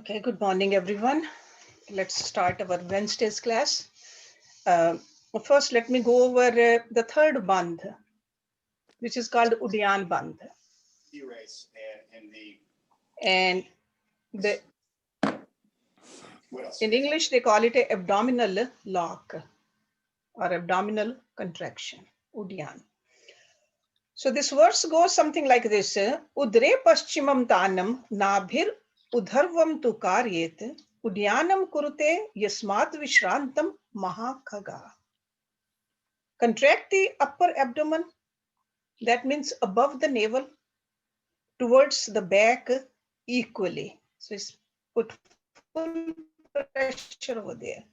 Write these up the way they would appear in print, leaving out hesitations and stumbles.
Okay, good morning, everyone. Let's start our Wednesday's class. First, let me go over the third Bandha, which is called Uddiyana Bandha. Erase and the And the, what else? in English, they call it a abdominal lock or abdominal contraction, Uddiyana. So this verse goes something like this. Udre paschimam tanam nabhir udharvam tu karyet Uddyanam kurute yasmat vishrantam mahakhaga. Contract the upper abdomen, that means above the navel, towards the back equally. So it's put full pressure over there.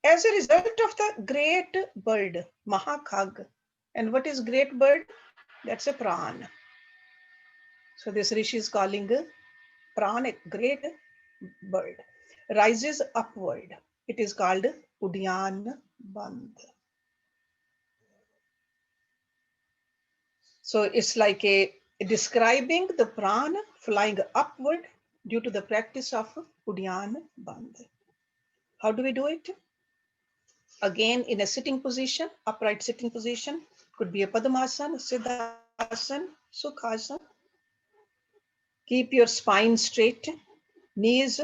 As a result of the great bird, Mahakhag. And what is great bird? That's a pran. So this Rishi is calling pran a great bird. Rises upward. It is called Uddiyana Bandha. So it's like a describing the prana flying upward due to the practice of Uddiyana Bandha. How do we do it? Again, in a sitting position, upright sitting position, could be a Padmasana, Siddhasana, Sukhasana. Keep your spine straight, knees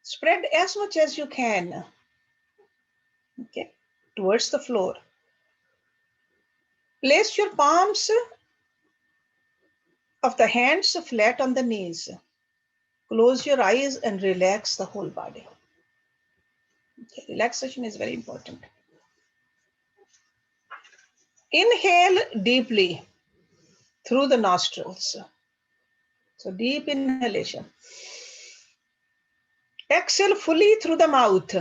spread as much as you can, okay, towards the floor. Place your palms of the hands flat on the knees. Close your eyes and relax the whole body. Okay, relaxation is very important. Inhale deeply through the nostrils. So deep inhalation. Exhale fully through the mouth.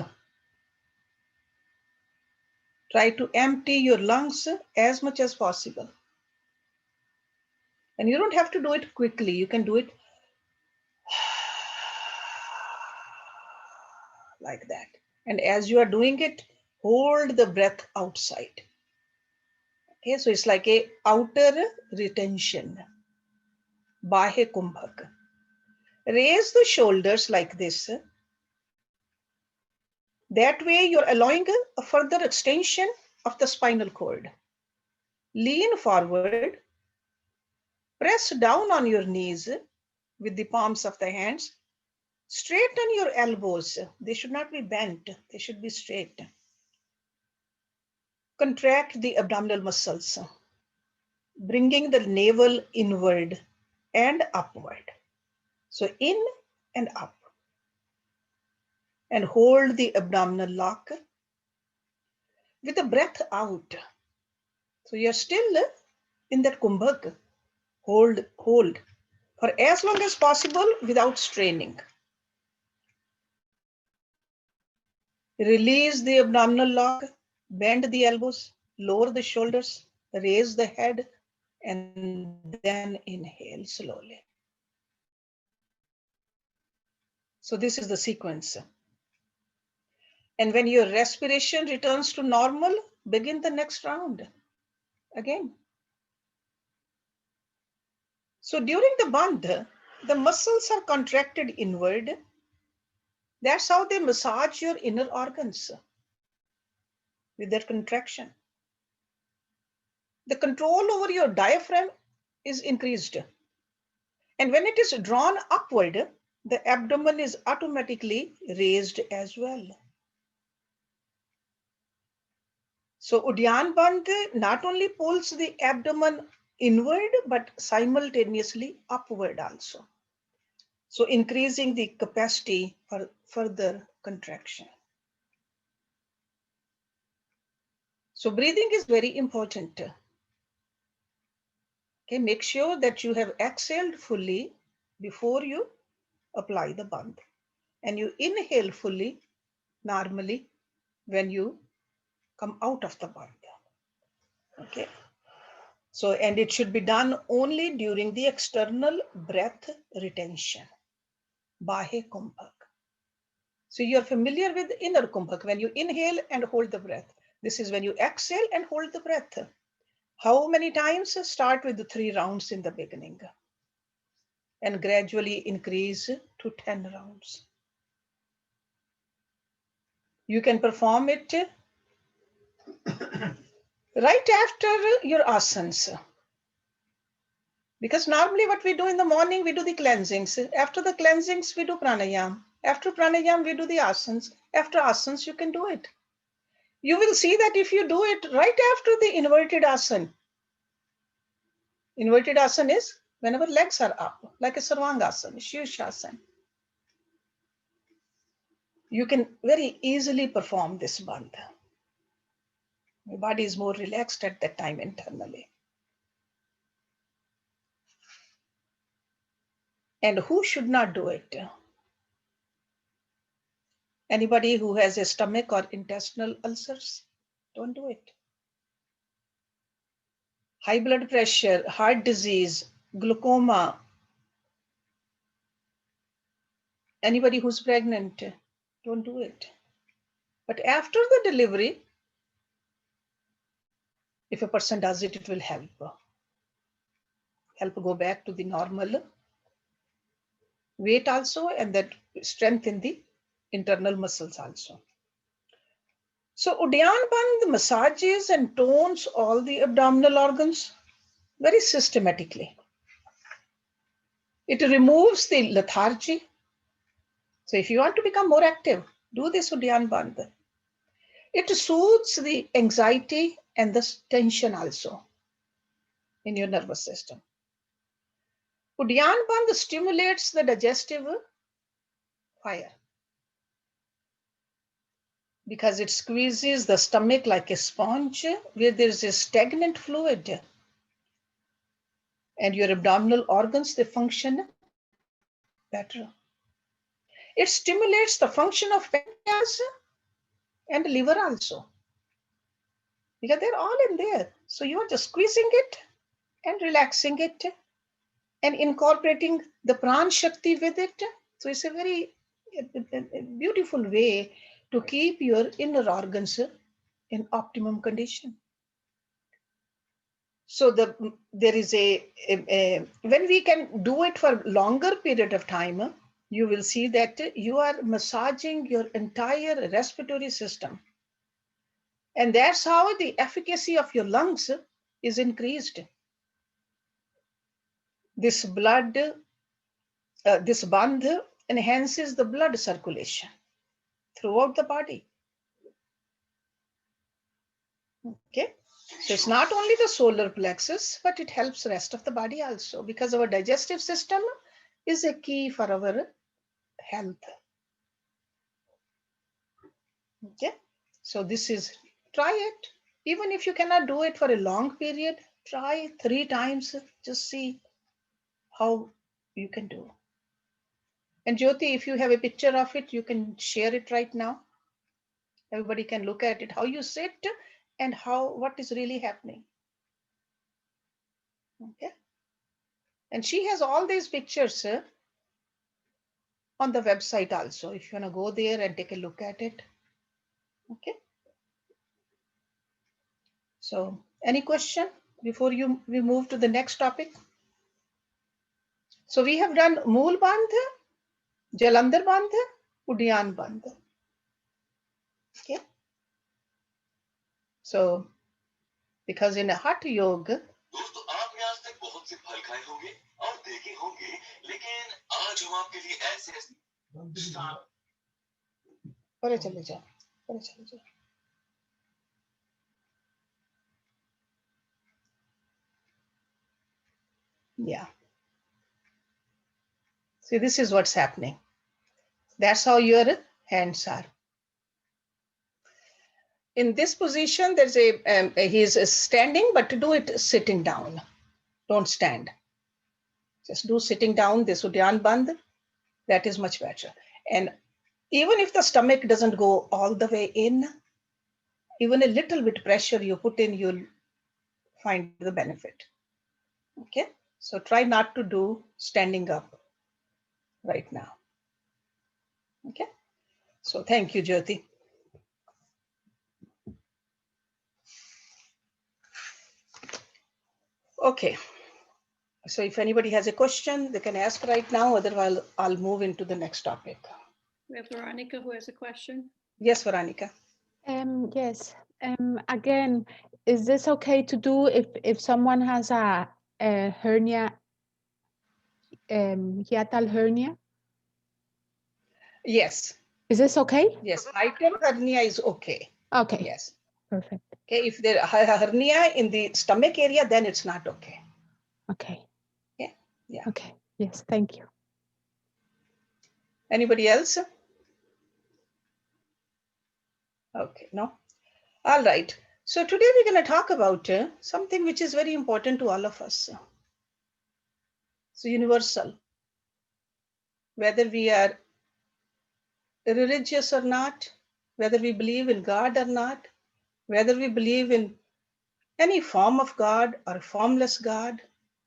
Try to empty your lungs as much as possible. And you don't have to do it quickly. You can do it like that. And as you are doing it, hold the breath outside. Okay, so it's like a outer retention. Bahe kumbhak. Raise the shoulders like this. That way you're allowing a further extension of the spinal cord. Lean forward. Press down on your knees with the palms of the hands. Straighten your elbows. They should not be bent. They should be straight. Contract the abdominal muscles, bringing the navel inward and upward. So in and up. And hold the abdominal lock with the breath out. So you're still in that kumbhak. Hold for as long as possible without straining. Release the abdominal lock, bend the elbows, lower the shoulders, raise the head, and then inhale slowly. So this is the sequence. And when your respiration returns to normal, begin the next round again. So during the bandha, the muscles are contracted inward. That's how they massage your inner organs with their contraction. The control over your diaphragm is increased. And when it is drawn upward, the abdomen is automatically raised as well. So Uddiyana Bandha not only pulls the abdomen inward, but simultaneously upward also. So increasing the capacity for further contraction. So breathing is very important. Okay, make sure that you have exhaled fully before you apply the bandha. And you inhale fully, normally, when you come out of the bandha. Okay. So, and it should be done only during the external breath retention. Bahe kumbhak. So you're familiar with inner kumbhak, when you inhale and hold the breath. This is when you exhale and hold the breath. How many times? Start with the 3 rounds in the beginning. and gradually increase to 10 rounds. You can perform it right after your asanas. Because normally what we do in the morning, we do the cleansings. After the cleansings, we do pranayam. After pranayam, we do the asanas. After asanas, you can do it. You will see that if you do it right after the inverted asana. Inverted asana is whenever legs are up, like a sarvangasana, shirshasana. You can very easily perform this bandha. Your body is more relaxed at that time internally. And who should not do it? Anybody who has a stomach or intestinal ulcers, don't do it. High blood pressure, heart disease, glaucoma, anybody who's pregnant, don't do it. But after the delivery, if a person does it, it will help go back to the normal weight also, and that strengthen the internal muscles also. So Uddiyana Bandha massages and tones all the abdominal organs very systematically. It removes the lethargy. So if you want to become more active, do this Uddiyana Bandha. It soothes the anxiety and the tension also in your nervous system. Uddiyana Bandha stimulates the digestive fire because it squeezes the stomach like a sponge where there is a stagnant fluid, and your abdominal organs, they function better. It stimulates the function of pancreas and liver also, because they're all in there. So you are just squeezing it and relaxing it and incorporating the pran shakti with it. So it's a very beautiful way to keep your inner organs in optimum condition. So there is when we can do it for longer period of time, you will see that you are massaging your entire respiratory system. And that's how the efficacy of your lungs is increased. This bandha enhances the blood circulation throughout the body. Okay, so it's not only the solar plexus, but it helps the rest of the body also, because our digestive system is a key for our health. Okay, so this is, try it. Even if you cannot do it for a long period, try 3 times, just see how you can do. And Jyoti, if you have a picture of it, you can share it right now. Everybody can look at it, how you sit and what is really happening. Okay. And she has all these pictures on the website also, if you want to go there and take a look at it. Okay. So any question before we move to the next topic? So we have done Mool Bandha, Jalandhar Bandha, Uddiyana Bandha. Okay. So because in a Hatha Yoga, दोस्तों आपने आज तक बहुत से फल खाए होंगे और देखे होंगे, लेकिन आज हम आपके लिए ऐसे परे चले जाओ. Yeah. See, this is what's happening. That's how your hands are. In this position, there's he's standing, but to do it sitting down. Don't stand. Just do sitting down, this Uddiyana Bandha. That is much better. And even if the stomach doesn't go all the way in, even a little bit pressure you put in, you'll find the benefit. Okay, so try not to do standing up right now. Okay, so thank you, Jyoti. Okay, So if anybody has a question, they can ask right now, otherwise I'll move into the next topic. We have Veronica who has a question. Yes, Veronica. Yes. Again, is this okay to do if someone has a hernia, hiatal hernia? Yes. Is this okay? Yes, hiatal hernia is okay. Okay. Yes. Perfect. Okay, if there hernia in the stomach area, then it's not okay. Okay. Yeah. Yeah. Okay. Yes. Thank you. Anybody else? Okay, no? All right. So today we're going to talk about something which is very important to all of us. It's universal. Whether we are religious or not, whether we believe in God or not, whether we believe in any form of God or formless God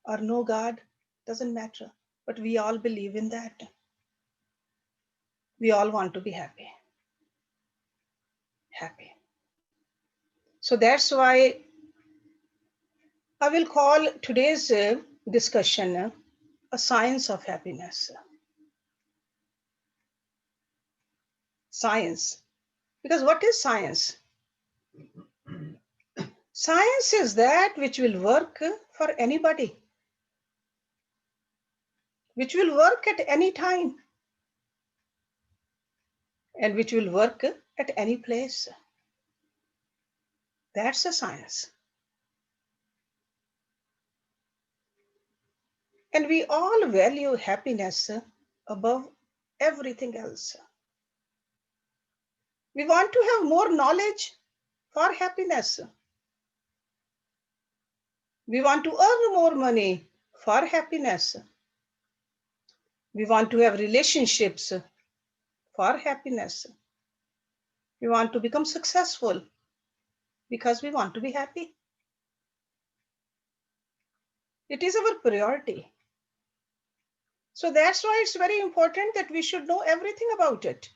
or no God, doesn't matter. But we all believe in that. We all want to be happy. Happy. So that's why I will call today's discussion a science of happiness. Science. Because what is science? Science is that which will work for anybody, which will work at any time, and which will work at any place. That's a science. And we all value happiness above everything else. We want to have more knowledge for happiness. We want to earn more money for happiness. We want to have relationships for happiness. We want to become successful because we want to be happy. It is our priority. So that's why it's very important that we should know everything about it.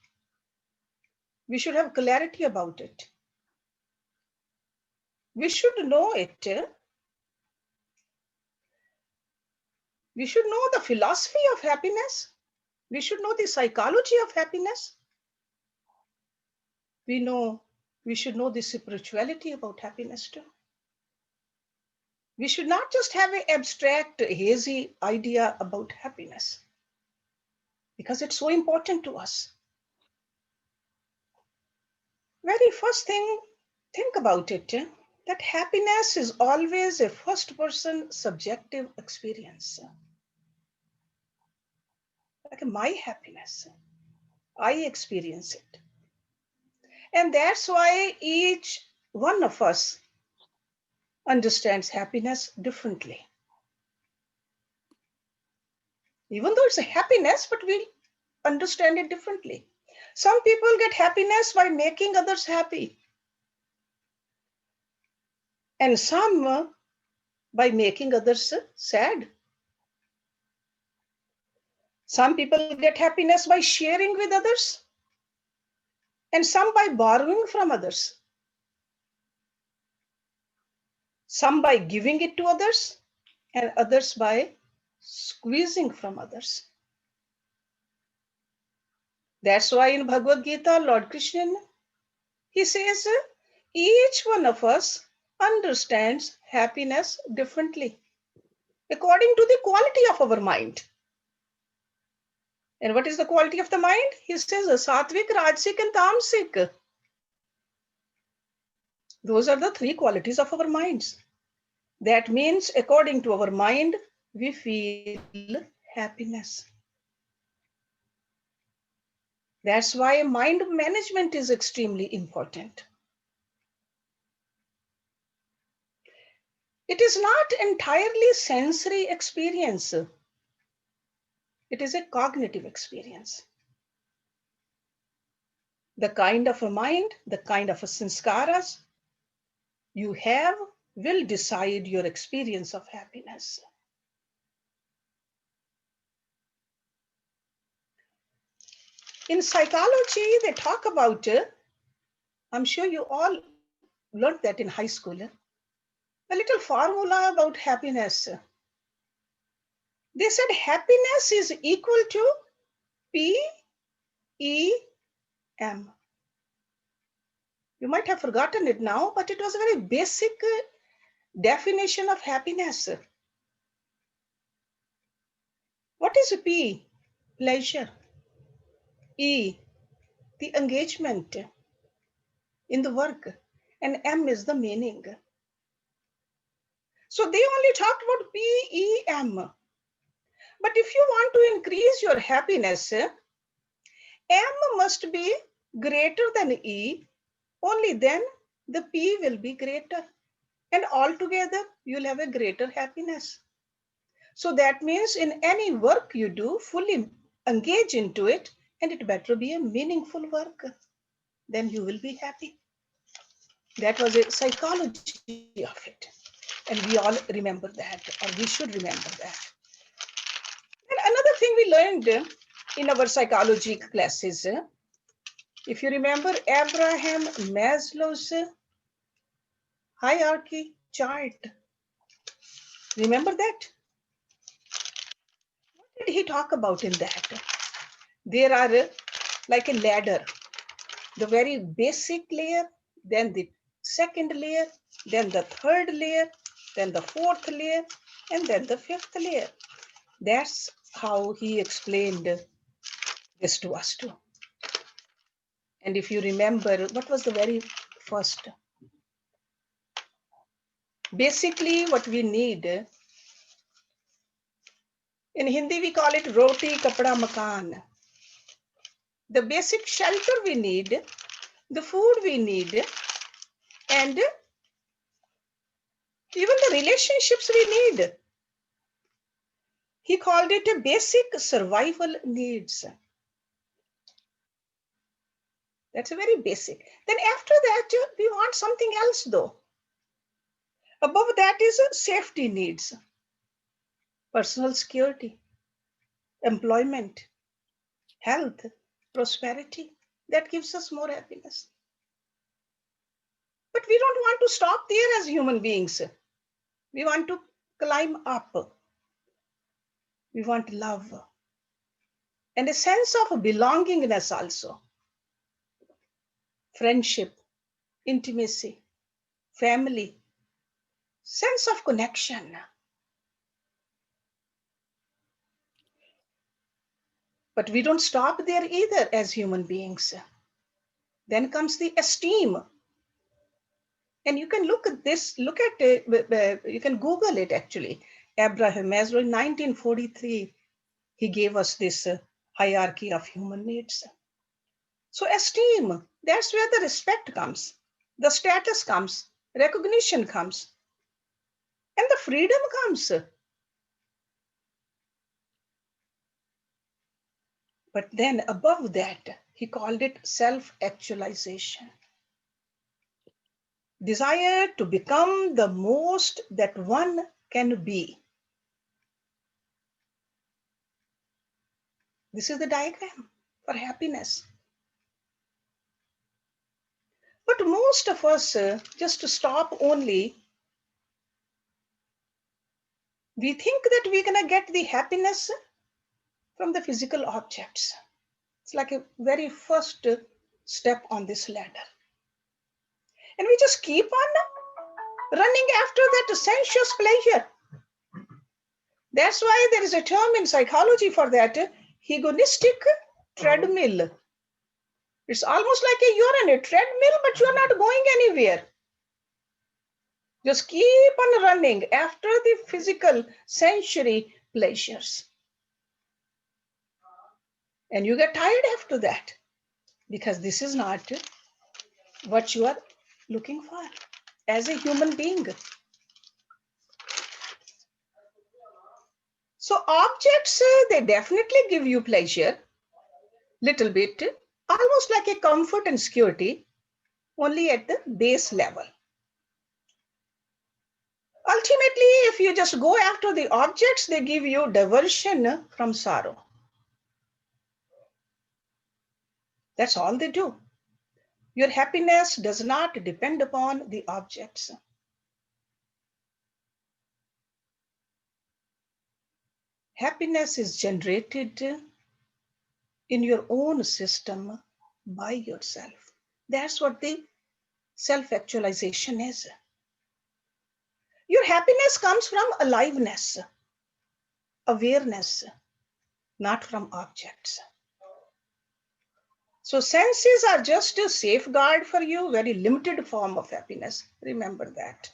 We should have clarity about it. We should know it. We should know the philosophy of happiness. We should know the psychology of happiness. We should know the spirituality about happiness too. We should not just have an abstract, hazy idea about happiness because it's so important to us. Very first thing, think about it, that happiness is always a first-person subjective experience. Like my happiness, I experience it. And that's why each one of us understands happiness differently. Even though it's a happiness, but we understand it differently. Some people get happiness by making others happy. And some by making others sad. Some people get happiness by sharing with others, and some by borrowing from others. Some by giving it to others, and others by squeezing from others. That's why in Bhagavad Gita, Lord Krishna, he says, each one of us understands happiness differently according to the quality of our mind. And what is the quality of the mind? He says, Sattvic, Rajasic, and Tamasic. Those are the three qualities of our minds. That means, according to our mind, we feel happiness. That's why mind management is extremely important. It is not entirely sensory experience. It is a cognitive experience. The kind of a mind, the kind of a sanskaras you have will decide your experience of happiness. In psychology, they talk about, I'm sure you all learned that in high school, a little formula about happiness. They said happiness is equal to PEM. You might have forgotten it now, but it was a very basic definition of happiness. What is P? Pleasure. E, the engagement in the work. And M is the meaning. So they only talked about PEM. But if you want to increase your happiness, M must be greater than E. Only then the P will be greater. And altogether, you'll have a greater happiness. So that means in any work you do, fully engage into it, and it better be a meaningful work. Then you will be happy. That was a psychology of it. And we all remember that, or we should remember that. And another thing we learned in our psychology classes, if you remember Abraham Maslow's hierarchy chart, remember that? What did he talk about in that? There are like a ladder, the very basic layer, then the second layer, then the third layer, then the fourth layer, and then the fifth layer. That's how he explained this to us too. And if you remember, what was the very first? Basically, what we need, in Hindi we call it roti, kapda, makan. The basic shelter we need, the food we need, and even the relationships we need. He called it a basic survival needs. That's a very basic. Then after that, we want something else though. Above that is safety needs, personal security, employment, health, prosperity. That gives us more happiness. But we don't want to stop there as human beings. We want to climb up. We want love and a sense of belongingness also. Friendship, intimacy, family, sense of connection. But we don't stop there either as human beings. Then comes the esteem. And you can look at this, look at it, you can Google it actually. Abraham Maslow in 1943, he gave us this hierarchy of human needs. So esteem, that's where the respect comes, the status comes, recognition comes, and the freedom comes. But then above that, he called it self-actualization. Desire to become the most that one can be. This is the diagram for happiness. But most of us just stop only. We think that we're going to get the happiness from the physical objects. It's like a very first step on this ladder. And we just keep on running after that sensuous pleasure. That's why there is a term in psychology for that, hedonistic treadmill. It's almost like you're on a treadmill, but you're not going anywhere. Just keep on running after the physical sensory pleasures. And you get tired after that because this is not what you are looking for as a human being. So objects, they definitely give you pleasure, little bit, almost like a comfort and security, only at the base level. Ultimately, if you just go after the objects, they give you diversion from sorrow. That's all they do. Your happiness does not depend upon the objects. Happiness is generated in your own system by yourself. That's what the self-actualization is. Your happiness comes from aliveness, awareness, not from objects. So senses are just a safeguard for you, very limited form of happiness. Remember that.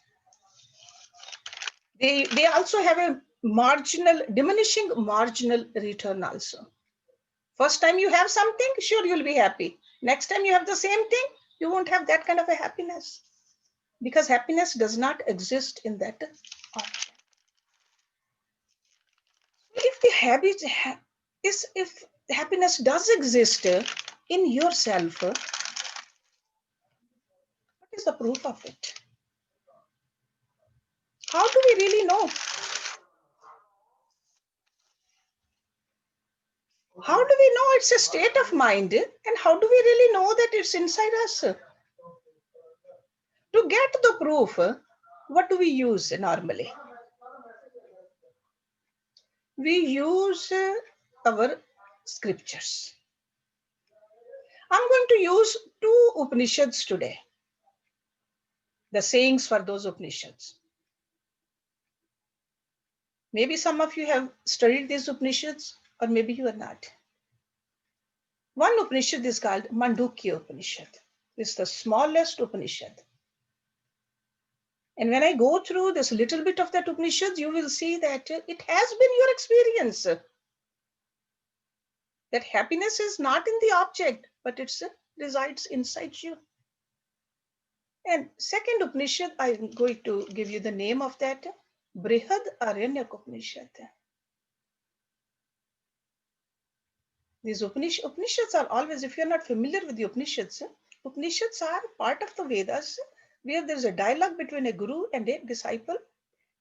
They also have a diminishing marginal return also. First time you have something, sure, you'll be happy. Next time you have the same thing, you won't have that kind of a happiness. Because happiness does not exist in that object. If the habit if happiness does exist in yourself, what is the proof of it? How do we really know? How do we know it's a state of mind? And how do we really know that it's inside us? To get the proof, what do we use normally? We use our scriptures. I'm going to use 2 Upanishads today. The sayings for those Upanishads. Maybe some of you have studied these Upanishads, or maybe you are not. One Upanishad is called Mandukya Upanishad. It's the smallest Upanishad. And when I go through this little bit of that Upanishad, you will see that it has been your experience. That happiness is not in the object, but it resides inside you. And second Upanishad, I'm going to give you the name of that, Brihad Aranyak Upanishad. These Upanishads are always, if you're not familiar with the Upanishads are part of the Vedas where there's a dialogue between a guru and a disciple.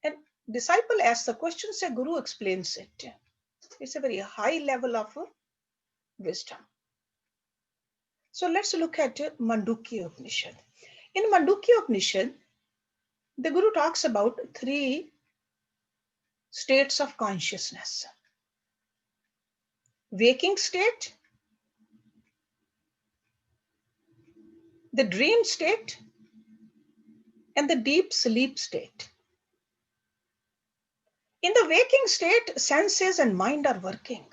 And disciple asks the questions, a guru explains it. It's a very high level of wisdom. So let's look at Mandukya Upanishad. In Mandukya Upanishad, the guru talks about 3 states of consciousness. Waking state, the dream state, and the deep sleep state. In the waking state, senses and mind are working.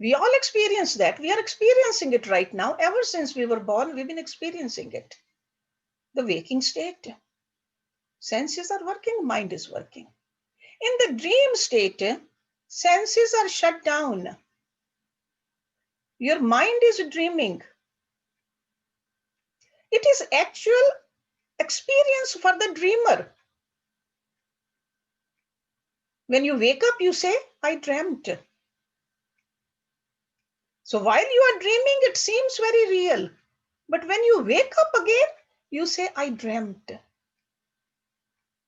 We all experience that. We are experiencing it right now. Ever since we were born, we've been experiencing it. The waking state, senses are working, mind is working. In the dream state, senses are shut down. Your mind is dreaming. It is actual experience for the dreamer. When you wake up, you say, I dreamt. So while you are dreaming, it seems very real. But when you wake up again, you say, I dreamt.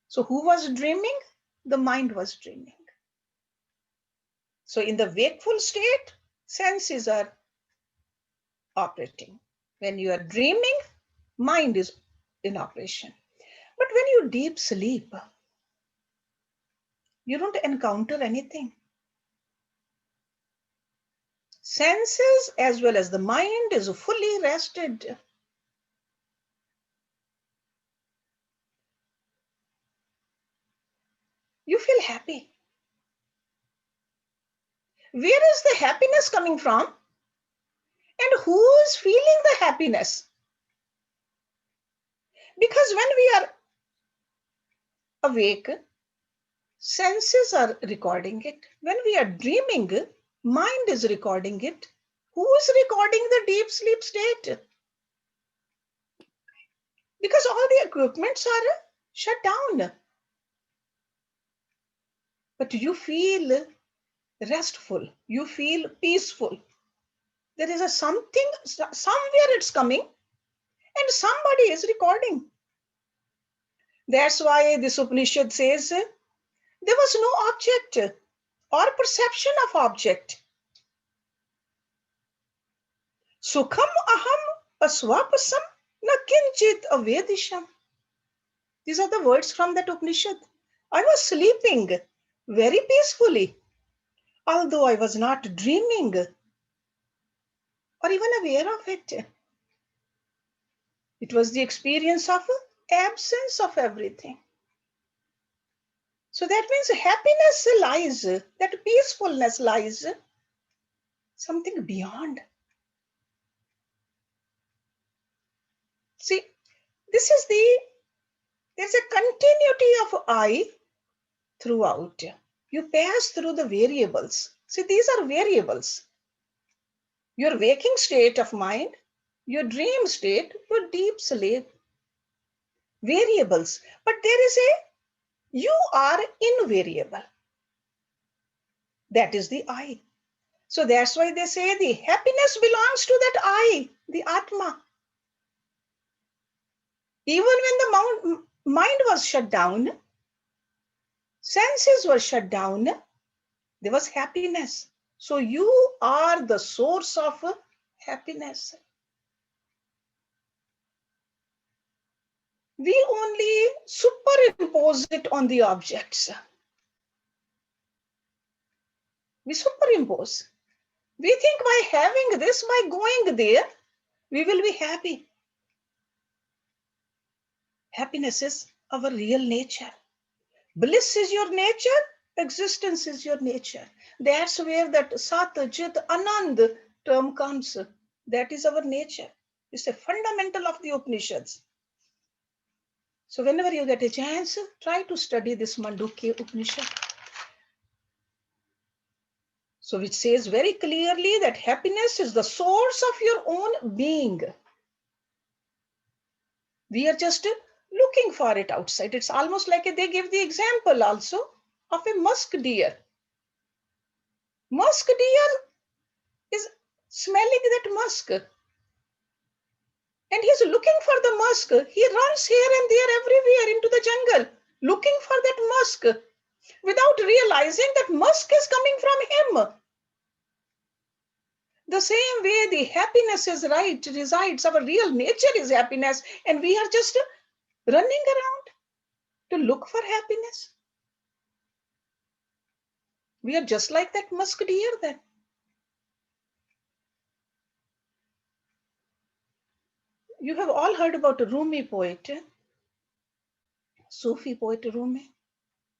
So who was dreaming? The mind was dreaming. So in the wakeful state, senses are operating. When you are dreaming, mind is in operation. But when you deep sleep, you don't encounter anything. Senses as well as the mind is fully rested. You feel happy. Where is the happiness coming from? And who is feeling the happiness? Because when we are awake, senses are recording it. When we are dreaming, mind is recording it. Who is recording the deep sleep state? Because all the equipments are shut down. But you feel restful. You feel peaceful. There is a something, somewhere it's coming, and somebody is recording. That's why this Upanishad says there was no object or perception of object. Sukham aham aswapasam na kinchit avedisham. These are the words from that Upanishad. I was sleeping, very peacefully, although I was not dreaming or even aware of it. It was the experience of absence of everything. So that means happiness lies, that peacefulness lies something beyond. See, there's a continuity of I throughout. You pass through the variables. See, these are variables. Your waking state of mind, your dream state, your deep sleep. Variables. But there is you are invariable. That is the I. So that's why they say the happiness belongs to that I, the Atma. Even when the mind was shut down, senses were shut down, there was happiness. So you are the source of happiness. We only superimpose it on the objects. We superimpose. We think by having this, by going there, we will be happy. Happiness is our real nature. Bliss is your nature, existence is your nature. That's where that Sat, Chit, Anand term comes. That is our nature. It's a fundamental of the Upanishads. So whenever you get a chance, try to study this Mandukya Upanishad. So which says very clearly that happiness is the source of your own being. We are just looking for it outside. It's almost like they give the example also of a musk deer. Musk deer is smelling that musk. And he's looking for the musk. He runs here and there everywhere into the jungle, looking for that musk, without realizing that musk is coming from him. The same way the happiness is resides, our real nature is happiness, and we are just running around to look for happiness. We are just like that musk deer then. You have all heard about a Rumi poet, Sufi poet Rumi.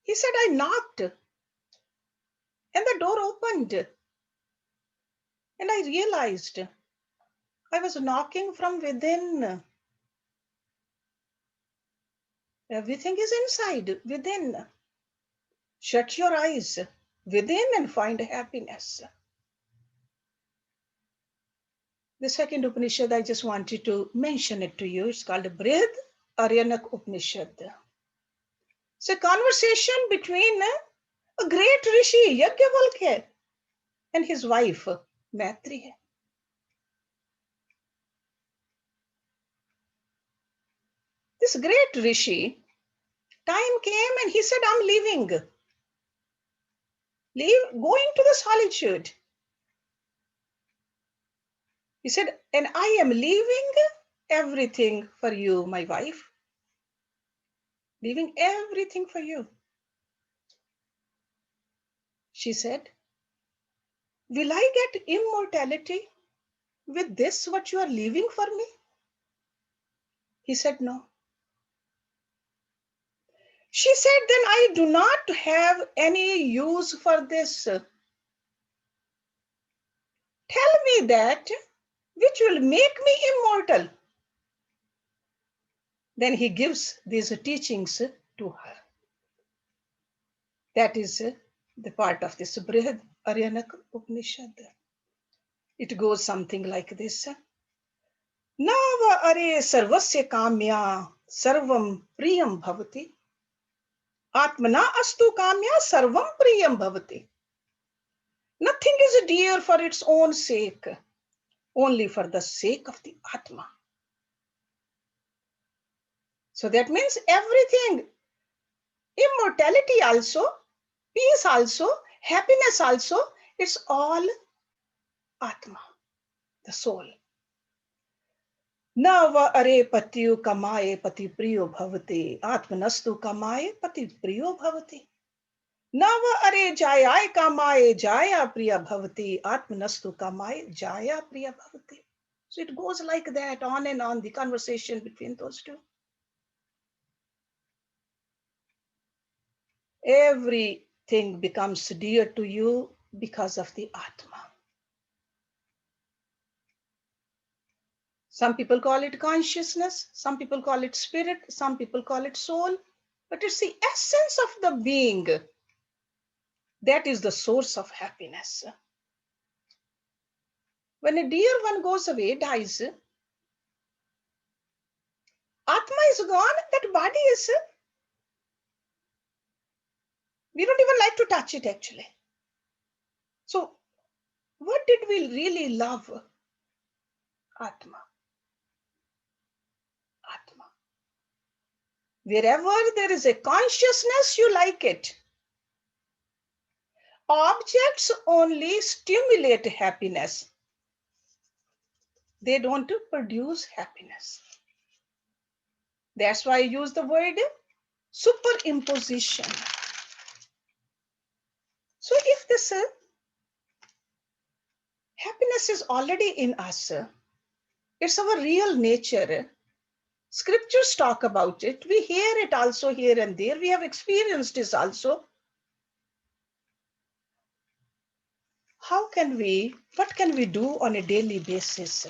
He said, I knocked and the door opened and I realized I was knocking from within. Everything is inside, within. Shut your eyes within and find happiness. The second Upanishad, I just wanted to mention it to you. It's called Brihad Aryanak Upanishad. It's a conversation between a great rishi, Yajnavalkya, and his wife, Maitri. This great rishi, time came and he said, I'm leaving. Going to the solitude. He said, and I am leaving everything for you, my wife. Leaving everything for you. She said, will I get immortality with this, what you are leaving for me? He said, no. She said, then I do not have any use for this. Tell me that which will make me immortal. Then he gives these teachings to her. That is the part of this Brihad Aryanak Upanishad. It goes something like this. Nava are sarvasya kamya sarvam priyam bhavati. Atmana astu kamya sarvam priyam bhavati. Nothing is dear for its own sake, only for the sake of the Atma. So that means everything, immortality also, peace also, happiness also, it's all Atma, the soul. Nava are patyu kamaye pati priyo bhavati. Atmanastu kamaye pati priyo bhavati. Nava are jaya kamaye jaya priya bhavati atmanastu kamaye jaya priya bhavati. So it goes like that, on and on, the conversation between those two. Everything becomes dear to you because of the Atma. Some people call it consciousness, some people call it spirit, some people call it soul, but it's the essence of the being that is the source of happiness. When a dear one goes away, dies, Atma is gone, that body is, we don't even like to touch it actually. So what did we really love? Atma. Atma. Wherever there is a consciousness, you like it. Objects only stimulate happiness. They don't produce happiness. That's why I use the word superimposition. So if this happiness is already in us, it's our real nature. Scriptures talk about it. We hear it also here and there. We have experienced this also. What can we do on a daily basis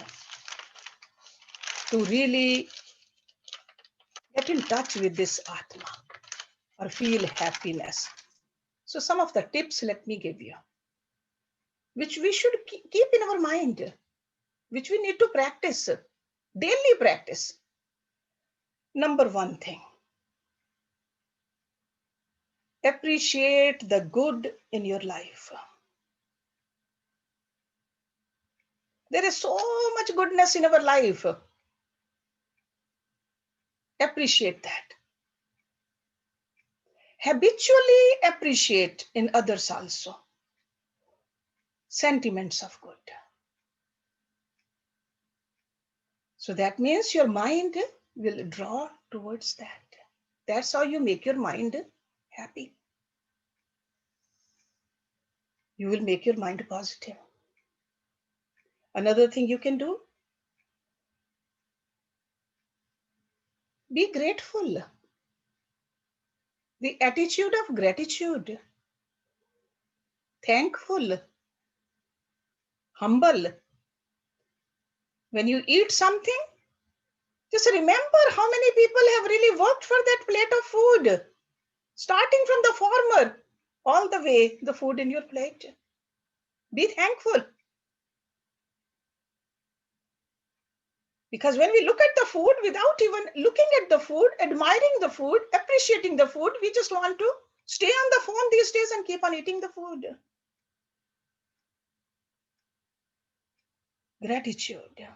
to really get in touch with this Atma or feel happiness? So some of the tips let me give you, which we should keep in our mind, which we need to practice, daily practice. Number one thing, appreciate the good in your life. There is so much goodness in our life. Appreciate that. Habitually appreciate in others also sentiments of good. So that means your mind will draw towards that. That's how you make your mind happy. You will make your mind positive. Another thing you can do, be grateful. The attitude of gratitude, thankful, humble. When you eat something, just remember how many people have really worked for that plate of food, starting from the farmer all the way the food in your plate. Be thankful. Because when we look at the food without even looking at the food, admiring the food, appreciating the food, we just want to stay on the phone these days and keep on eating the food. Gratitude.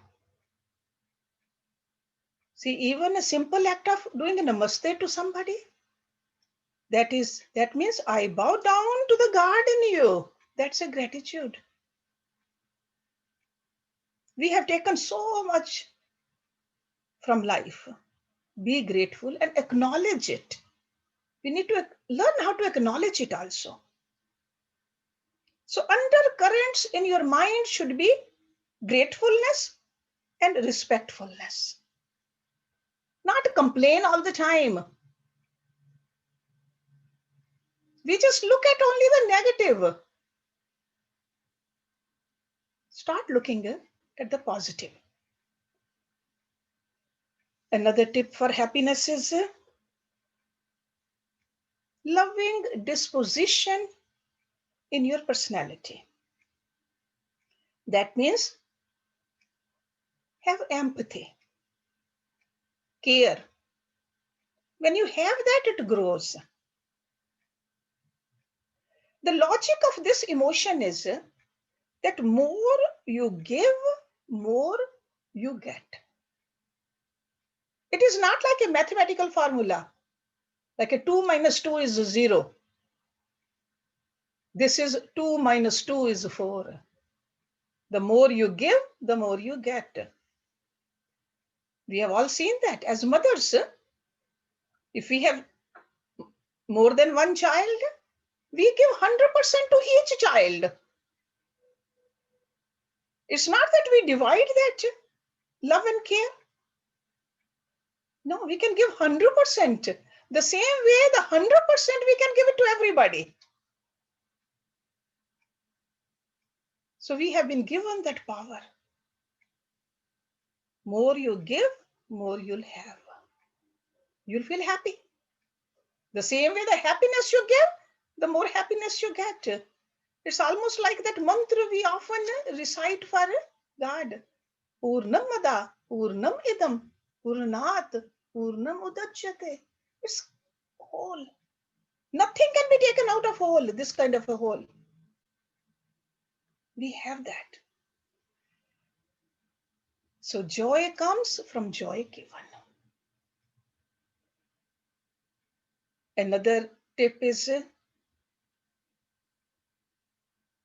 See, even a simple act of doing a namaste to somebody, that means I bow down to the God in you. That's a gratitude. We have taken so much from life. Be grateful and acknowledge it. We need to learn how to acknowledge it also. So undercurrents in your mind should be gratefulness and respectfulness. Not complain all the time. We just look at only the negative. Start looking at the positive. Another tip for happiness is loving disposition in your personality. That means have empathy, care. When you have that, it grows. The logic of this emotion is that more you give, more you get. It is not like a mathematical formula, like a 2 minus 2 is 0. This is 2 minus 2 is 4. The more you give, the more you get. We have all seen that as mothers. If we have more than one child, We give 100% to each child. It's not that we divide that love and care. No, we can give 100%. The same way, the 100% we can give it to everybody. So we have been given that power. More you give, more you'll have. You'll feel happy. The same way the happiness you give, the more happiness you get. It's almost like that mantra we often recite for God. Purnam mada, purnam idam, purnat, purnam udachyate. It's whole. Nothing can be taken out of whole, this kind of a whole. We have that. So joy comes from joy given. Another tip is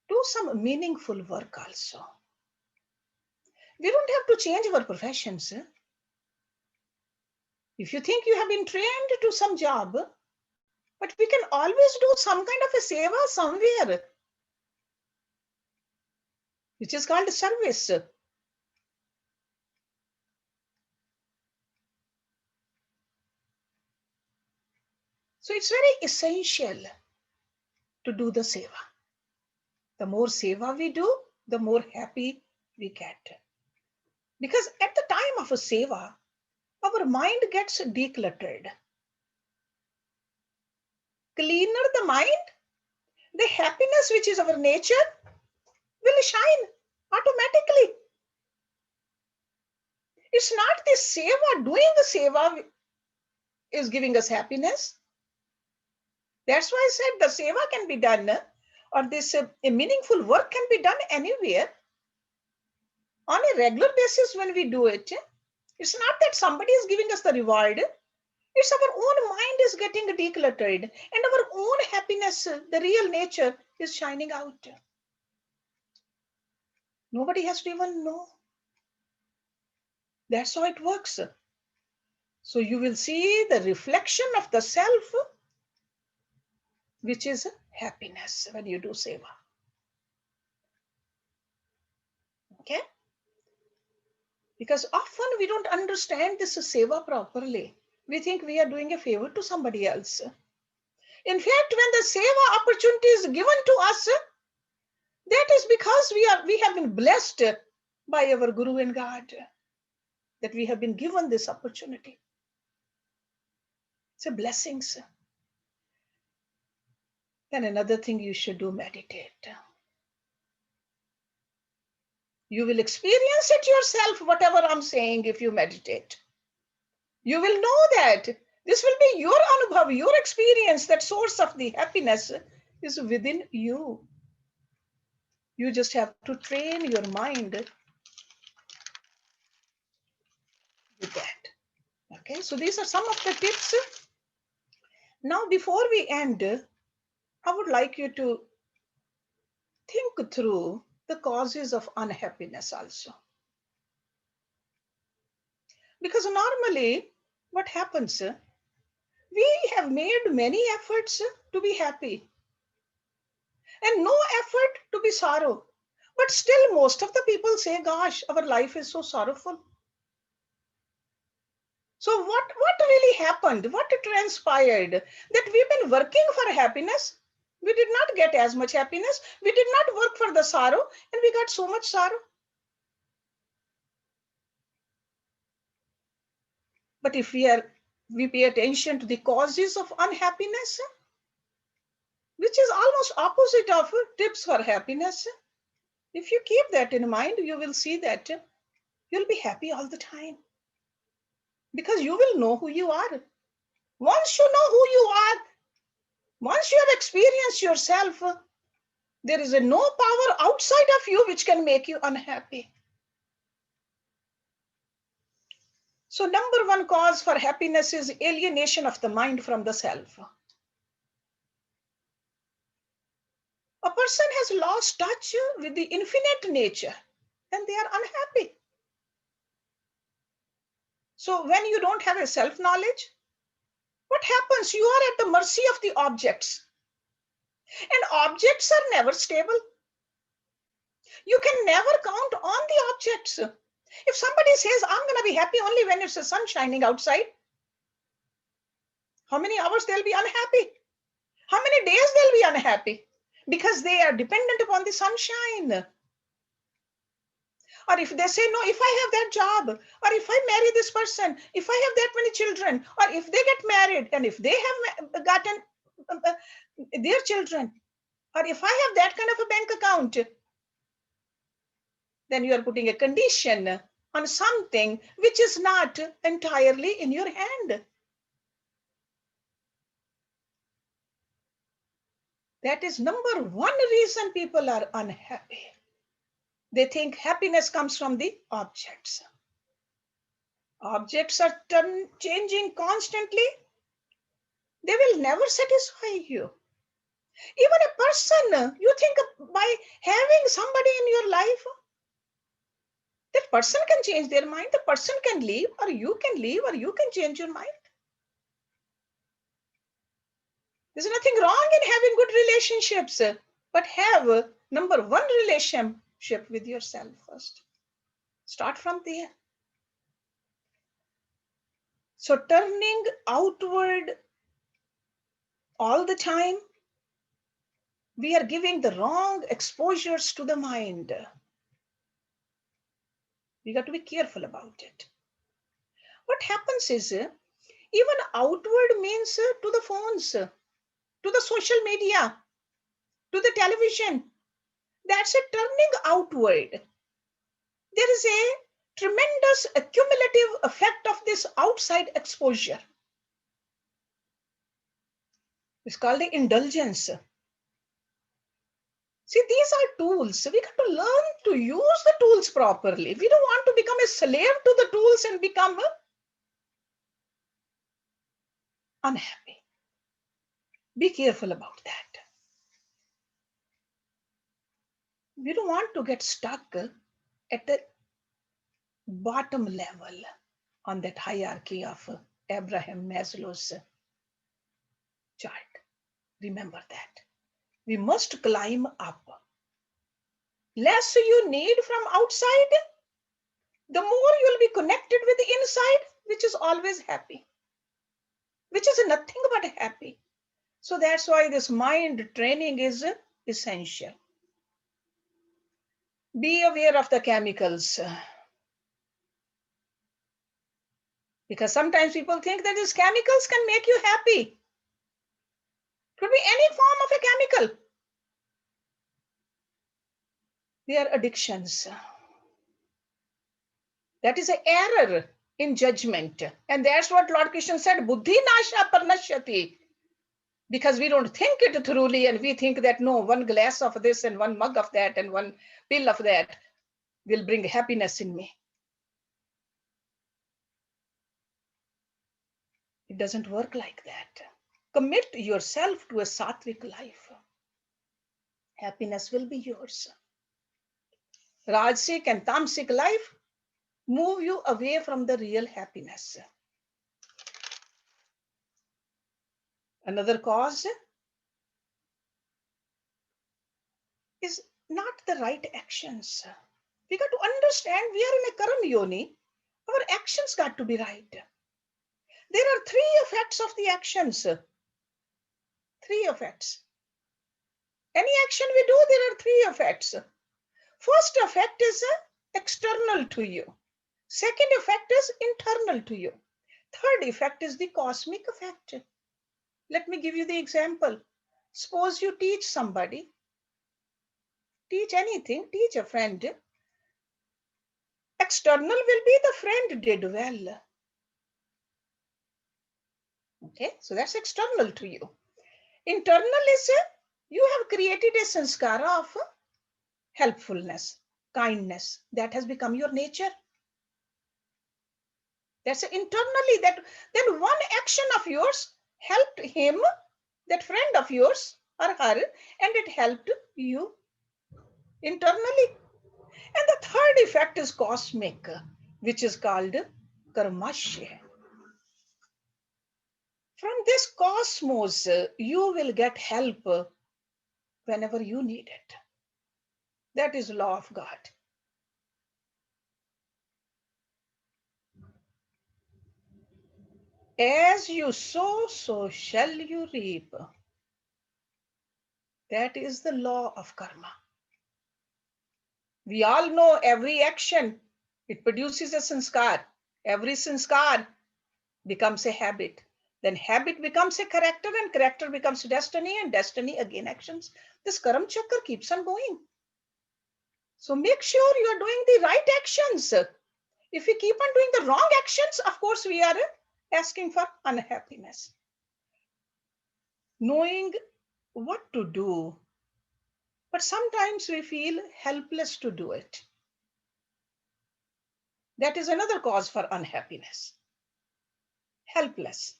do some meaningful work also. We don't have to change our professions. If you think you have been trained to some job, but we can always do some kind of a seva somewhere, which is called service. So it's very essential to do the seva. The more seva we do, the more happy we get. Because at the time of a seva, our mind gets decluttered. Cleaner the mind, the happiness which is our nature will shine automatically. It's not the seva, doing the seva is giving us happiness. That's why I said the seva can be done, or this a meaningful work can be done anywhere on a regular basis when we do it. It's not that somebody is giving us the reward. It's our own mind is getting decluttered and our own happiness, the real nature is shining out. Nobody has to even know. That's how it works. So you will see the reflection of the self, which is happiness when you do seva. Okay? Because often we don't understand this seva properly. We think we are doing a favor to somebody else. In fact, when the seva opportunity is given to us, that is because we have been blessed by our Guru and God, that we have been given this opportunity. It's a blessing. Then another thing you should do, meditate. You will experience it yourself, whatever I'm saying, if you meditate. You will know that this will be your anubhav, your experience, that source of the happiness is within you. You just have to train your mind with that. Okay, so these are some of the tips. Now, before we end, I would like you to think through the causes of unhappiness also. Because normally, what happens, we have made many efforts to be happy and no effort to be sorrow. But still, most of the people say, gosh, our life is so sorrowful. So what really happened? What transpired? That we've been working for happiness. We did not get as much happiness. We did not work for the sorrow, and we got so much sorrow. But if we pay attention to the causes of unhappiness, which is almost opposite of tips for happiness, if you keep that in mind, you will see that you'll be happy all the time. Because you will know who you are. Once you know who you are, once you have experienced yourself, there is no power outside of you which can make you unhappy. So number one cause for happiness is alienation of the mind from the self. A person has lost touch with the infinite nature and they are unhappy. So when you don't have a self-knowledge, what happens? You are at the mercy of the objects. And objects are never stable. You can never count on the objects. If somebody says, I'm going to be happy only when it's the sun shining outside, how many hours they'll be unhappy? How many days they'll be unhappy? Because they are dependent upon the sunshine. Or if they say, no, if I have that job, or if I marry this person, if I have that many children, or if they get married, and if they have gotten their children, or if I have that kind of a bank account, then you are putting a condition on something which is not entirely in your hand. That is number one reason people are unhappy. They think happiness comes from the objects. Objects are changing constantly. They will never satisfy you. Even a person, you think by having somebody in your life, that person can change their mind. The person can leave, or you can leave, or you can change your mind. There's nothing wrong in having good relationships, but have number one relationship with yourself first. Start from there. So turning outward all the time, we are giving the wrong exposures to the mind. We got to be careful about it. What happens is, even outward means to the phones, to the social media, to the television. That's a turning outward. There is a tremendous accumulative effect of this outside exposure. It's called the indulgence. See, these are tools. We got to learn to use the tools properly. We don't want to become a slave to the tools and become unhappy. Be careful about that. We don't want to get stuck at the bottom level on that hierarchy of Abraham Maslow's chart. Remember that. We must climb up. Less you need from outside, the more you'll be connected with the inside, which is always happy, which is nothing but happy. So that's why this mind training is essential. Be aware of the chemicals. Because sometimes people think that these chemicals can make you happy. It could be any form of a chemical. They are addictions. That is an error in judgment. And that's what Lord Krishna said, Buddhi nasha parnashyati. Because we don't think it thoroughly and we think that no, one glass of this and one mug of that and one pill of that will bring happiness in me. It doesn't work like that. Commit yourself to a sattvic life. Happiness will be yours. Rajasic and tamasic life move you away from the real happiness. Another cause is not the right actions. We got to understand we are in a karma yoni. Our actions got to be right. There are three effects of the actions. Three effects. Any action we do, there are three effects. First effect is external to you. Second effect is internal to you. Third effect is the cosmic effect. Let me give you the example. Suppose you teach somebody, teach anything, teach a friend. External will be the friend did well. Okay, so that's external to you. Internal is you have created a sanskara of helpfulness, kindness. That has become your nature. That's internally that then one action of yours helped him, that friend of yours or her, and it helped you internally. And the third effect is cosmic, which is called karmashya. From this cosmos, you will get help whenever you need it. That is law of God. As you sow, so shall you reap. That is the law of karma. We all know every action, it produces a sanskar. Every sanskar becomes a habit. Then habit becomes a character, and character becomes destiny, and destiny again actions. This karma chakra keeps on going. So make sure you are doing the right actions. If we keep on doing the wrong actions, of course, we are asking for unhappiness. Knowing what to do, but sometimes we feel helpless to do it. That is another cause for unhappiness. Helpless.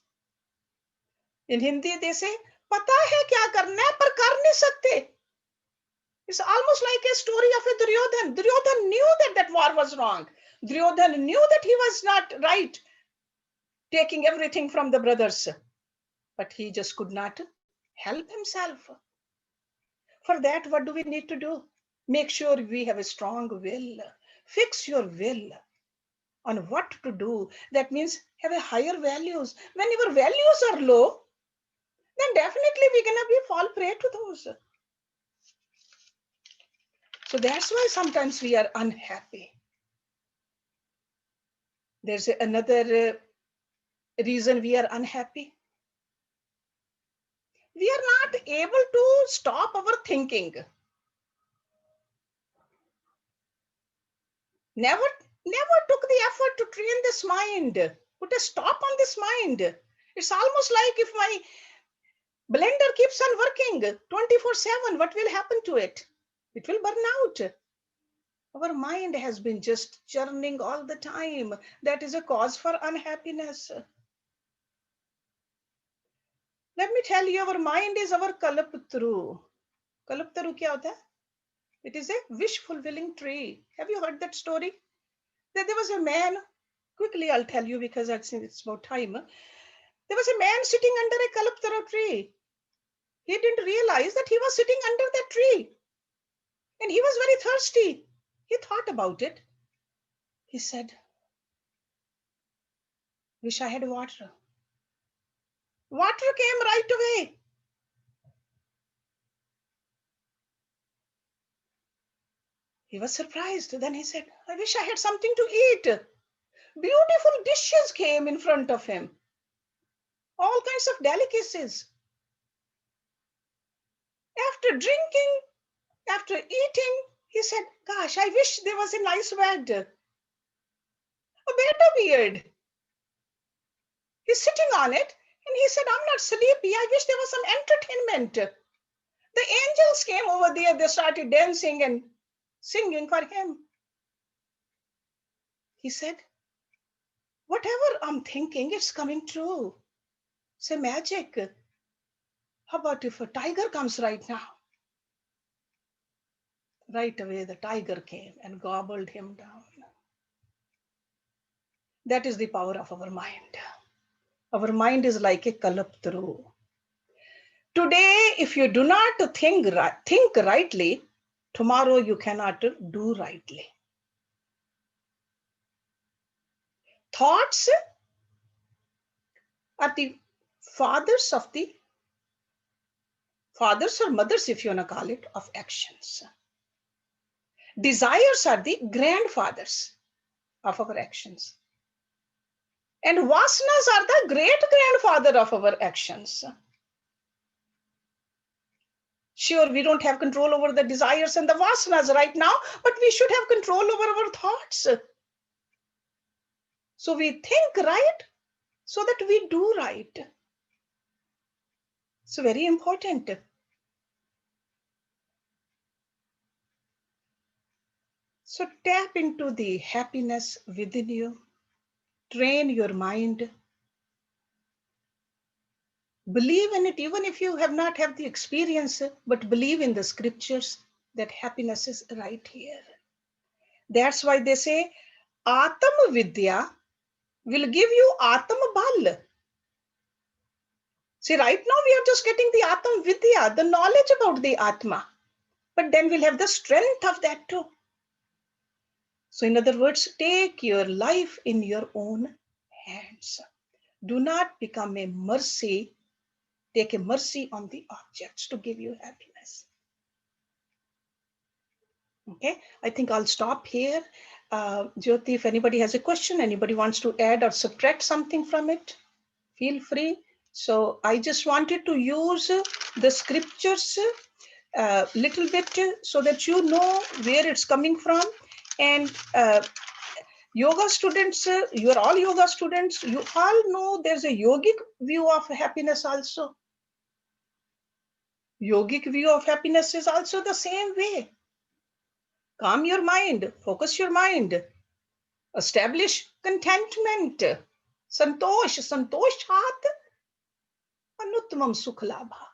In Hindi, they say, "Pata hai kya karna hai, par kar nahi sakte." It's almost like a story of a Duryodhan. Duryodhan knew that that war was wrong. Duryodhan knew that he was not right, taking everything from the brothers. But he just could not help himself. For that, what do we need to do? Make sure we have a strong will. Fix your will on what to do. That means have a higher values. When your values are low, then definitely we're gonna be fall prey to those. So that's why sometimes we are unhappy. There's another reason we are unhappy. We are not able to stop our thinking. Never took the effort to train this mind, put a stop on this mind. It's almost like if my blender keeps on working 24/7, what will happen to it? It will burn out. Our mind has been just churning all the time. That is a cause for unhappiness. Let me tell you, our mind is our kalptaru. Kalptaru kya hota hai? It is a wish fulfilling tree. Have you heard that story? That there was a man, quickly I'll tell you because I think it's about time. There was a man sitting under a kalptaru tree. He didn't realize that he was sitting under that tree. And he was very thirsty. He thought about it. He said, "Wish I had water." Water came right away. He was surprised. Then he said, "I wish I had something to eat." Beautiful dishes came in front of him. All kinds of delicacies. After drinking, after eating, he said, "Gosh, I wish there was a nice bed. A bed appeared." He's sitting on it and he said, "I'm not sleepy. I wish there was some entertainment." The angels came over there. They started dancing and singing for him. He said, "Whatever I'm thinking, it's coming true. It's a magic. How about if a tiger comes right now?" Right away, the tiger came and gobbled him down. That is the power of our mind. Our mind is like a kalptaru. Today, if you do not think rightly, tomorrow you cannot do rightly. Thoughts are the fathers or mothers, if you want to call it, of actions. Desires are the grandfathers of our actions. And vasanas are the great grandfather of our actions. Sure, we don't have control over the desires and the vasanas right now, but we should have control over our thoughts. So we think right so that we do right. It's very important. So tap into the happiness within you. Train your mind. Believe in it, even if you have not had the experience, but believe in the scriptures that happiness is right here. That's why they say, Atam Vidya will give you Atam Bal. See, right now we are just getting the Atma Vidya, the knowledge about the Atma. But then we'll have the strength of that too. So in other words, take your life in your own hands. Do not become a mercy. Take a mercy on the objects to give you happiness. Okay, I think I'll stop here. Jyoti, if anybody has a question, anybody wants to add or subtract something from it, feel free. So I just wanted to use the scriptures a little bit so that you know where it's coming from. And yoga students, you are all yoga students, you all know there's a yogic view of happiness also. Yogic view of happiness is also the same way. Calm your mind, focus your mind, establish contentment, santosh, santoshat, anuttamam sukhlabha,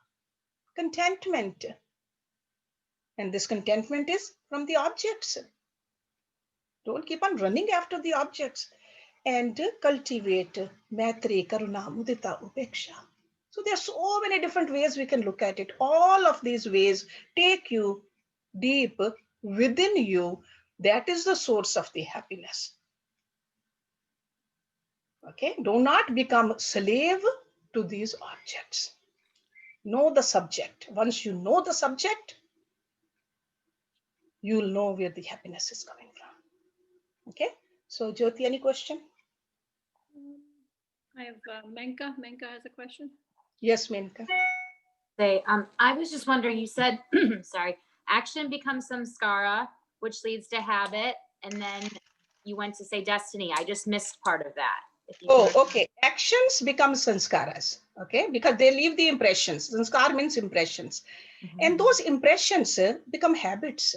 contentment. And this contentment is from the objects. Don't keep on running after the objects. And cultivate maitri, karuna, mudita, upeksha. So there are so many different ways we can look at it. All of these ways take you deep within you. That is the source of the happiness. Okay, do not become slave to these objects. Know the subject. Once you know the subject, you'll know where the happiness is coming from. Okay, so Jyoti, any question? I have Menka. Menka has a question. Yes, Menka. I was just wondering, you said, sorry, action becomes samskara, which leads to habit, and then you went to say destiny. I just missed part of that. Oh, okay. Actions become sanskaras, okay, because they leave the impressions. Sanskar means impressions. And those impressions become habits,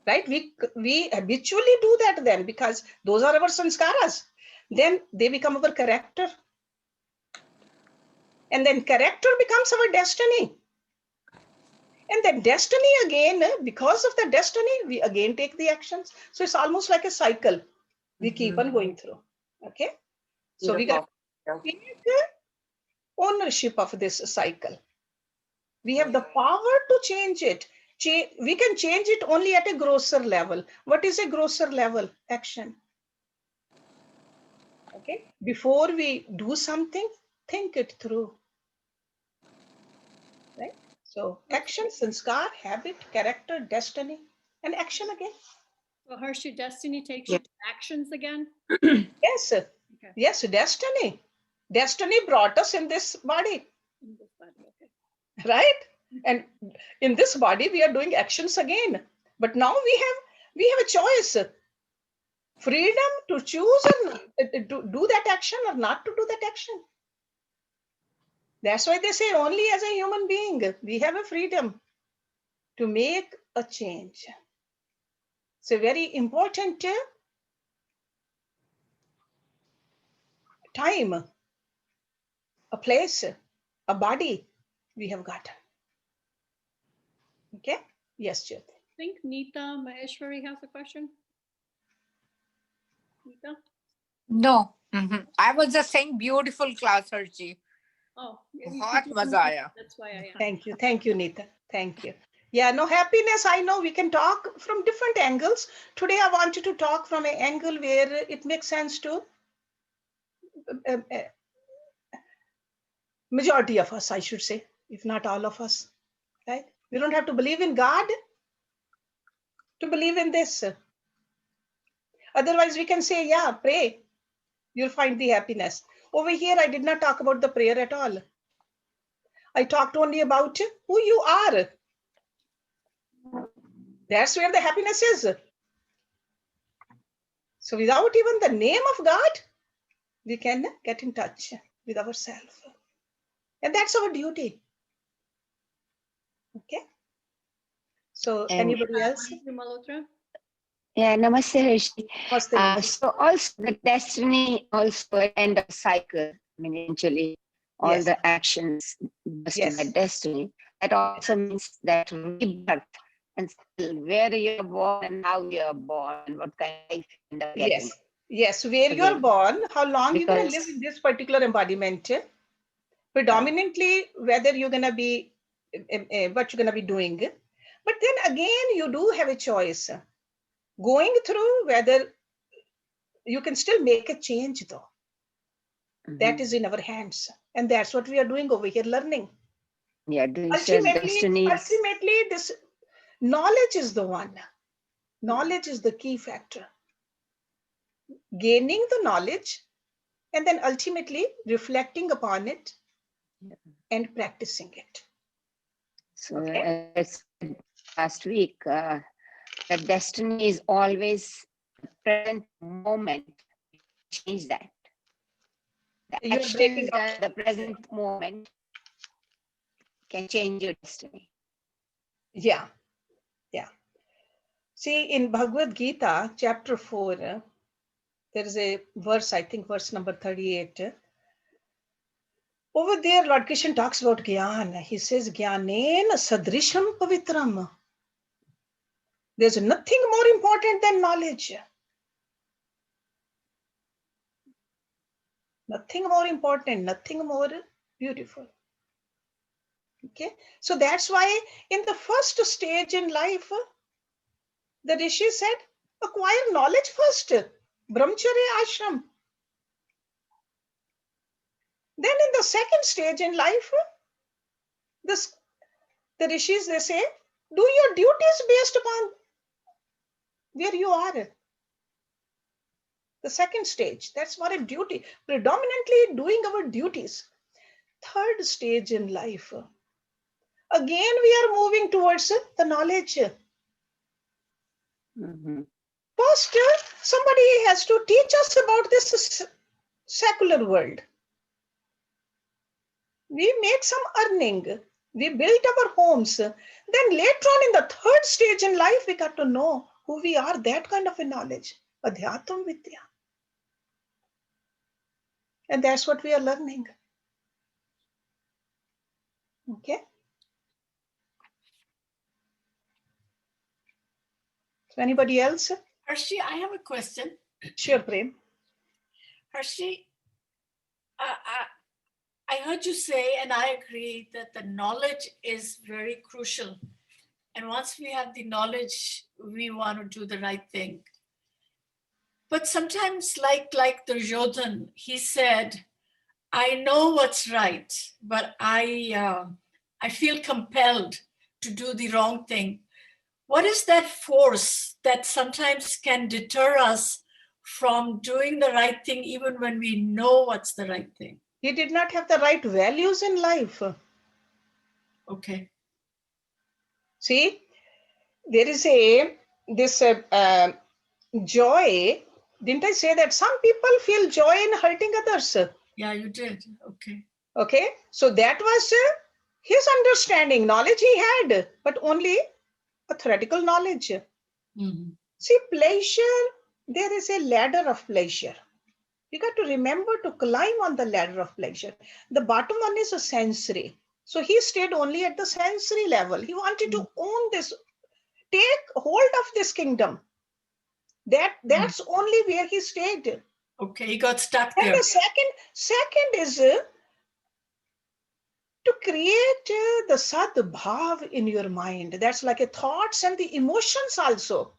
right? We habitually do that then because those are our sanskaras. Then they become our character. And then character becomes our destiny. And then destiny again, because of the destiny, we again take the actions. So it's almost like a cycle. We keep on going through, okay? So we got to take ownership of this cycle. We have the power to change it. We can change it only at a grosser level. What is a grosser level? Action. Okay. Before we do something, think it through. Right? So action, sanskar, habit, character, destiny, and action again. So Hersh, your destiny takes you to actions again? Yes. Okay. Yes, destiny. Destiny brought us in this body. In this body, okay. Right? And in this body, we are doing actions again. But now we have a choice. Freedom to choose and to do that action or not to do that action. That's why they say only as a human being, we have a freedom to make a change. It's a very important time, a place, a body we have got. Okay? Yes, Jyoti. I think Neeta Maheshwari has a question. Neeta? No, I was just saying beautiful class, Hershey. Oh, बहुत मजा आया. That's why I asked. Thank you, Neeta. Thank you. Yeah, no, happiness, I know we can talk from different angles. Today, I wanted to talk from an angle where it makes sense to majority of us, I should say, if not all of us, right? We don't have to believe in God to believe in this. Otherwise, we can say, yeah, pray. You'll find the happiness. Over here, I did not talk about the prayer at all. I talked only about who you are. That's where the happiness is. So without even the name of God, we can get in touch with ourselves. And that's our duty. Okay. So anybody else? Thank you, Malhotra. Yeah, namaste, Hershey. Namaste. So also the destiny also end of cycle. I mean, eventually all Yes. the actions based Yes. on the destiny. That also means that rebirth and still where you're born and how you're born and what kind of life you end up getting. Yes. Yes. Where you are Again. born, how long you're going to Because- live in this particular embodiment. predominantly whether you're going to be, what you're going to be doing. But then again, you do have a choice. Going through whether you can still make a change though. That is in our hands. And that's what we are doing over here, learning. Yeah, doing shared destinies. Ultimately, this knowledge is the one. Knowledge is the key factor. Gaining the knowledge and then ultimately reflecting upon it and practicing it. So Okay. as last week, the destiny is always the present moment. Change that. The You're breaking actions up. at the present moment can change your destiny. Yeah. See, in Bhagavad Gita, chapter 4, there is a verse, I think verse number 38. Over there, Lord Krishna talks about Gyan. He says, Gyanena sadrisham pavitram. There's nothing more important than knowledge. Nothing more important, nothing more beautiful. Okay, so that's why in the first stage in life, the Rishi said, acquire knowledge first. Brahmacharya ashram. Then in the second stage in life, the Rishis, they say, do your duties based upon where you are. The second stage, that's what a duty, predominantly doing our duties. Third stage in life, again we are moving towards the knowledge. First, somebody has to teach us about this secular world. We make some earning, we build our homes. Then later on in the third stage in life, we got to know who we are, that kind of a knowledge. Adhyatam Vidya. And that's what we are learning. Okay. So anybody else? Hershey, I have a question. Sure, Prem. Hershey, I heard you say, and I agree, that the knowledge is very crucial. And once we have the knowledge, we want to do the right thing. But sometimes, like Duryodhan, he said, I know what's right, but I feel compelled to do the wrong thing. What is that force that sometimes can deter us from doing the right thing even when we know what's the right thing? He did not have the right values in life. Okay. See, there is this joy. Didn't I say that some people feel joy in hurting others? Yeah, you did. Okay. Okay, so that was his understanding, knowledge he had, but only a theoretical knowledge. See, pleasure, there is a ladder of pleasure. You got to remember to climb on the ladder of pleasure. The bottom one is a sensory. So he stayed only at the sensory level. He wanted to own this, take hold of this kingdom. That's only where he stayed. Okay, he got stuck And there. the second is to create the sadbhav in your mind. That's like a thoughts and the emotions also.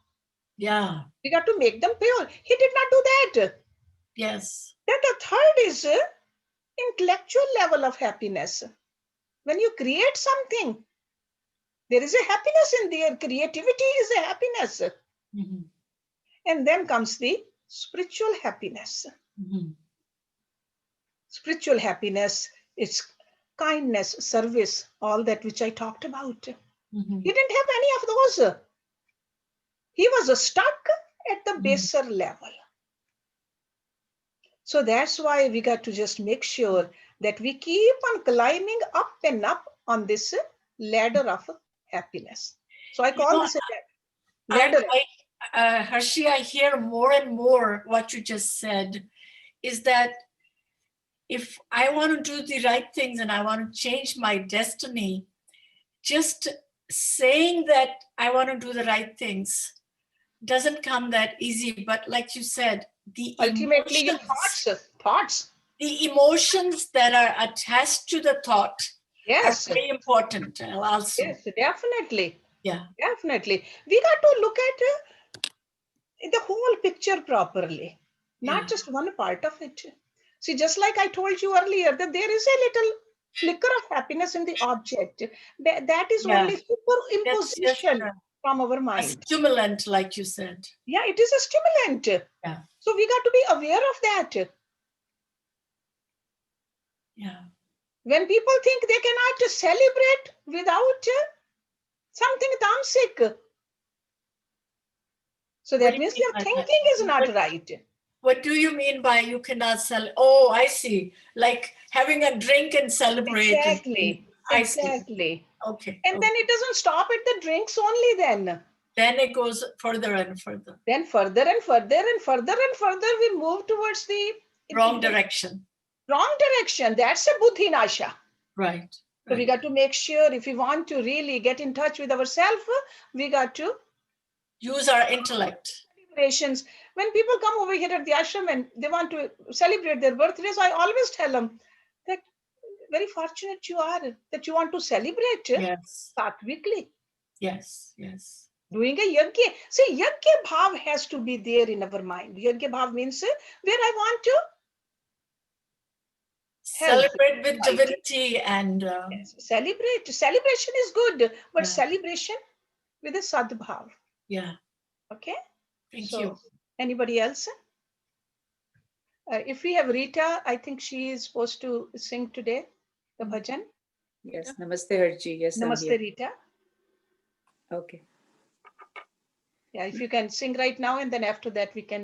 Yeah. You got to make them pure. He did not do that. Yes. Then the third is intellectual level of happiness. When you create something, there is a happiness in there. Creativity is a happiness. And then comes the spiritual happiness. Spiritual happiness, it's kindness, service, all that which I talked about. He didn't have any of those. He was stuck at the baser level. So that's why we got to just make sure that we keep on climbing up and up on this ladder of happiness. So I call this a ladder. Hershey, I hear more and more what you just said is that if I want to do the right things and I want to change my destiny, just saying that I want to do the right things doesn't come that easy. But like you said, the ultimately your emotions, thoughts. the emotions that are attached to the thought Yes. are very important also. Yes, definitely. Yeah. Definitely. We got to look at the whole picture properly, not Yeah. just one part of it. See, just like I told you earlier, that there is a little flicker of happiness in the object. That is Yeah. only superimposition a from our mind. stimulant, like you said. Yeah, it is a stimulant. Yeah. So we got to be aware of that. Yeah. When people think they cannot celebrate without something tamasic, so What that do you means mean your by that? thinking is not right. What do you mean by you cannot sell? Oh, I see. Like having a drink and celebrate. Exactly. I see. Exactly. Okay. And then it doesn't stop at the drinks only then. Then it goes further and further. Then further and further and further and further we move towards the Wrong direction. Wrong direction. That's a buddhi nasha. Right. So we got to make sure if we want to really get in touch with ourselves, we got to use our intellect. Celebrations. When people come over here at the ashram and they want to celebrate their birthdays, I always tell them that very fortunate you are that you want to celebrate satvically. Yes, yes. Doing a yajna. See, yajna bhav has to be there in our mind. Yajna bhav means where I want to celebrate with divinity and yes, celebrate. Celebration is good, but celebration with a sadbhav. Yeah. Okay. Thank you. Anybody else? If we have Rita, I think she is supposed to sing today the bhajan. Yes, Namaste Hershi. Yes, Namaste Rita. Okay. Yeah, if you can sing right now and then after that we can